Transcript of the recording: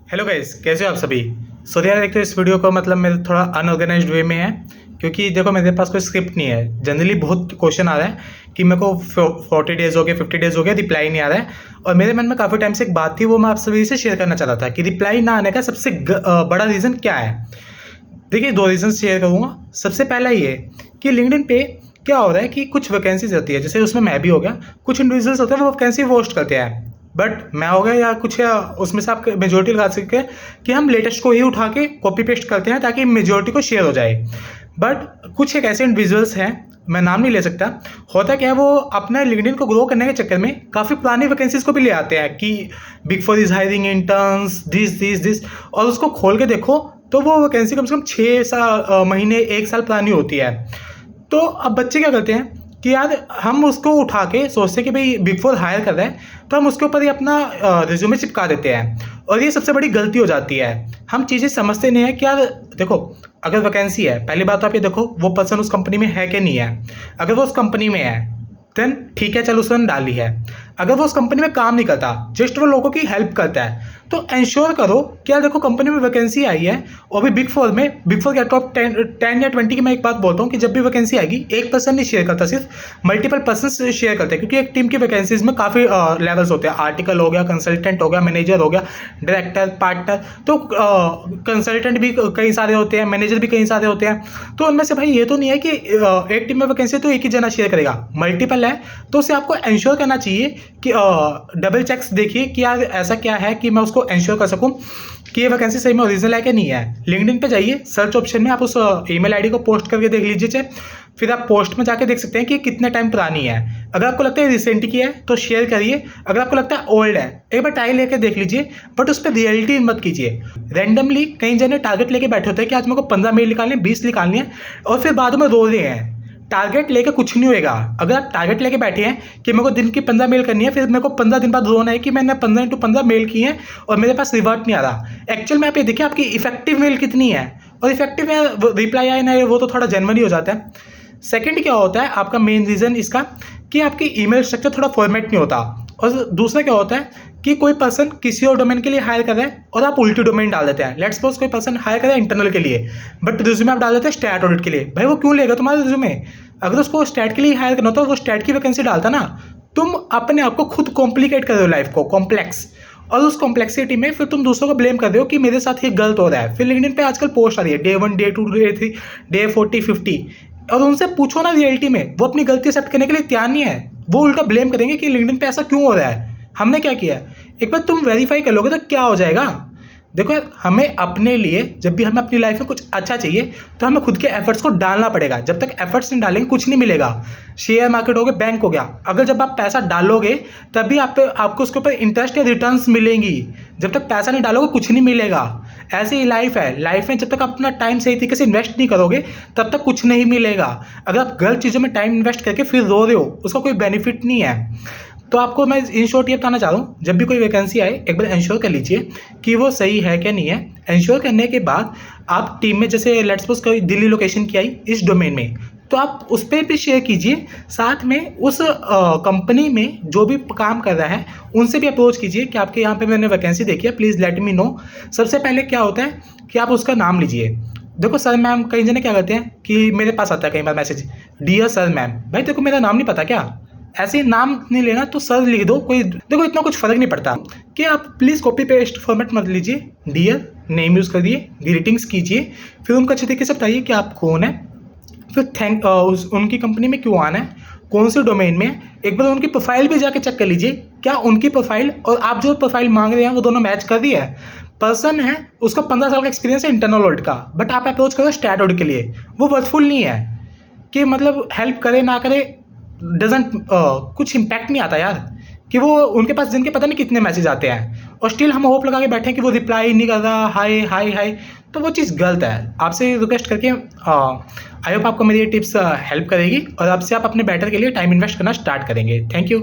Hello guys, कैसे हो आप सभी। सो यार, एक तो इस वीडियो को मतलब मेरे थोड़ा अनऑर्गेनाइज्ड वे में है, क्योंकि देखो मेरे पास कोई स्क्रिप्ट नहीं है। जनरली बहुत क्वेश्चन आ रहा है कि मेरे को 40 डेज हो गए, 50 डेज हो गए, रिप्लाई नहीं आ रहा है। और मेरे मन में काफ़ी टाइम से एक बात थी, वो मैं आप सभी से शेयर करना चाह रहा था कि रिप्लाई ना आने का सबसे बड़ा रीज़न क्या है। देखिए, दो रीज़न शेयर करूँगा। सबसे पहला ये कि लिंक्डइन पे क्या हो रहा है कि कुछ वैकेंसीज होती है, जैसे उसमें मैं भी हो गया, कुछ इंडिविजुअल्स होते हैं वो वैकेंसी पोस्ट करते हैं, बट मैं हो गया या कुछ या उसमें से आप मेजोरिटी लगा सके कि हम लेटेस्ट को ही उठा के कॉपी पेस्ट करते हैं ताकि मेजोरिटी को शेयर हो जाए। बट कुछ एक ऐसे इंडिविजुअल्स हैं, मैं नाम नहीं ले सकता, होता क्या है वो अपना लिंक्डइन को ग्रो करने के चक्कर में काफ़ी पुरानी वैकेंसीज को भी ले आते हैं कि big four is hiring interns this, और उसको खोल के देखो तो वो वैकेंसी कम से कम 6 महीने 1 साल पुरानी होती है। तो अब बच्चे क्या करते हैं कि यार हम उसको उठा के सोचते हैं कि भाई बिग फोर हायर कर रहा है तो हम उसके ऊपर ही अपना रिज्यूमे चिपका देते हैं, और ये सबसे बड़ी गलती हो जाती है। हम चीज़ें समझते नहीं है कि यार देखो, अगर वैकेंसी है, पहली बात तो आप ये देखो वो पर्सन उस कंपनी में है कि नहीं है। अगर वो उस कंपनी में है देन ठीक है, चलो उसने डाली है। अगर वो उस कंपनी में काम नहीं करता, जस्ट वो लोगों की हेल्प करता है, तो इंश्योर करो कि यार देखो कंपनी में वैकेंसी आई है। और भी बिग फोर में, बिग फोर के टॉप 10 या 20 की मैं एक बात बोलता हूँ कि जब भी वैकेंसी आएगी एक पर्सन नहीं शेयर करता, सिर्फ मल्टीपल पर्सन शेयर करते हैं, क्योंकि एक टीम की वैकेंसीज में काफ़ी लेवल्स होते हैं। आर्टिकल हो गया, कंसल्टेंट हो गया, मैनेजर हो गया, डायरेक्टर, पार्टनर, तो कंसल्टेंट भी कई सारे होते हैं, मैनेजर भी कई सारे होते हैं। तो उनमें से भाई ये तो नहीं है कि एक टीम में वैकेंसी तो एक ही जना शेयर करेगा, मल्टीपल है, तो उसे आपको इंश्योर करना चाहिए कि डबल चेक्स देखिए कि यार ऐसा क्या है कि मैं उसको इंश्योर कर सकूं कि ये वैकेंसी सही में ओरिजिनल है कि नहीं है। लिंक्डइन पे जाइए, सर्च ऑप्शन में आप उस ईमेल आईडी को पोस्ट करके देख लीजिए, फिर आप पोस्ट में जाके देख सकते हैं कि कितने टाइम पुरानी है। अगर आपको लगता है रिसेंट की है तो शेयर करिए, अगर आपको लगता है ओल्ड है एक बार ट्राई लेके देख लीजिए, बट उस पर रियलिटी मत कीजिए। रैंडमली कई जने टारगेट लेके बैठे होते हैं कि आज मेरे को 15 मेल निकालने, 20 निकालने हैं, और फिर बाद में रो रहे हैं। टारगेट लेके कुछ नहीं होएगा। अगर आप टारगेट लेके बैठे हैं कि मेरे को दिन की 15 मेल करनी है, फिर मेरे को 15 दिन बाद रोना है कि मैंने 15x15 मेल की हैं और मेरे पास रिवर्ट नहीं आ रहा। एक्चुअल में आप ये देखिए आपकी इफेक्टिव मेल कितनी है, और इफेक्टिव में रिप्लाई आए ना वो तो थोड़ा जेन्युइन हो जाता है। सेकंड क्या होता है आपका मेन रीज़न इसका कि आपकी ईमेल स्ट्रक्चर थोड़ा फॉर्मेट नहीं होता। और दूसरा क्या होता है कि कोई पर्सन किसी और डोमेन के लिए हायर कर रहा है और आप उल्टी डोमेन डाल देते हैं। लेट्स सपोज कोई पर्सन हायर कर रहा है इंटरनल के लिए, बट रिज्यूमे आप डाल देते हैं स्टैट ऑडिट के लिए। भाई वो क्यों लेगा तुम्हारा रिज्यूमे? अगर उसको स्टैट के लिए हायर करना होता तो वो स्टैट की वैकेंसी डालता ना। तुम अपने आप को खुद कॉम्प्लिकेट कर रहे हो, लाइफ को कॉम्प्लेक्स, और उस कॉम्प्लेक्सिटी में फिर तुम दूसरों को ब्लेम कर रहे हो कि मेरे साथ ये गलत हो रहा है। फिर लिंक्डइन पे आजकल पोस्ट आ रही है डे 1, डे 2, डे 3, डे 40, 50, और उनसे पूछो ना रियलिटी में वो अपनी गलती एक्सेप्ट करने के लिए तैयार नहीं है। वो उल्टा ब्लेम करेंगे कि लिंक्डइन पे ऐसा क्यों हो रहा है, हमने क्या किया है। एक बार तुम वेरीफाई कर लोगे तो क्या हो जाएगा। देखो यार, हमें अपने लिए जब भी हमें अपनी लाइफ में कुछ अच्छा चाहिए तो हमें खुद के एफर्ट्स को डालना पड़ेगा। जब तक एफर्ट्स नहीं डालेंगे कुछ नहीं मिलेगा। शेयर मार्केट हो गया, बैंक हो गया, अगर जब आप पैसा डालोगे तभी आपको उसके ऊपर इंटरेस्ट या रिटर्न्स मिलेंगी। जब तक पैसा नहीं डालोगे कुछ नहीं मिलेगा। ऐसे ही लाइफ है, लाइफ में जब तक आप अपना टाइम सही तरीके से इन्वेस्ट नहीं करोगे तब तक कुछ नहीं मिलेगा। अगर आप गलत चीज़ों में टाइम इन्वेस्ट करके फिर रो रहे हो उसका कोई बेनिफिट नहीं है। तो आपको मैं इन शॉर्ट ये बताना चाह रहा हूँ, जब भी कोई वैकेंसी आए एक बार इंश्योर कर लीजिए कि वो सही है क्या नहीं है। इंश्योर करने के बाद आप टीम में, जैसे लेट्स सपोज कोई दिल्ली लोकेशन की आई इस डोमेन में, तो आप उस पर भी शेयर कीजिए। साथ में उस कंपनी में जो भी काम कर रहा है उनसे भी अप्रोच कीजिए कि आपके यहाँ पे मैंने वैकेंसी देखी है, प्लीज़ लेट मी नो। सबसे पहले क्या होता है कि आप उसका नाम लीजिए। देखो सर मैम, कई जने क्या करते हैं कि मेरे पास आता है कई बार मैसेज, डियर सर मैम। भाई देखो मेरा नाम नहीं पता क्या? ऐसे नाम नहीं लेना तो सर लिख दो, कोई देखो इतना कुछ फर्क नहीं पड़ता। कि आप प्लीज़ कॉपी पेस्ट फॉर्मेट मत लीजिए, डियर नेम यूज़ कर दिए, ग्रीटिंग्स कीजिए, फिर उनको अच्छे तरीके से बताइए कि आप कौन है, फिर उनकी कंपनी में क्यों आना है, कौन से डोमेन में है। एक बार उनकी प्रोफाइल भी जाके चेक कर लीजिए क्या उनकी प्रोफाइल और आप जो प्रोफाइल मांग रहे हैं वो दोनों मैच कर रही है। पर्सन है उसका 15 साल का एक्सपीरियंस है इंटरनल ऑडिट का, बट आप अप्रोच करो स्टैट ऑडिट के लिए, वो वर्थफुल नहीं है। कि मतलब हेल्प करे ना करे डजेंट कुछ इम्पैक्ट नहीं आता यार। कि वो उनके पास जिनके पता नहीं कितने मैसेज आते हैं और स्टिल हम होप लगा के बैठे हैं कि वो रिप्लाई नहीं कर रहा, हाय हाय हाय, तो वो चीज़ गलत है। आपसे रिक्वेस्ट करके आई होप आपको मेरी ये टिप्स हेल्प करेगी और आपसे आप अपने बेटर के लिए टाइम इन्वेस्ट करना स्टार्ट करेंगे। Thank you.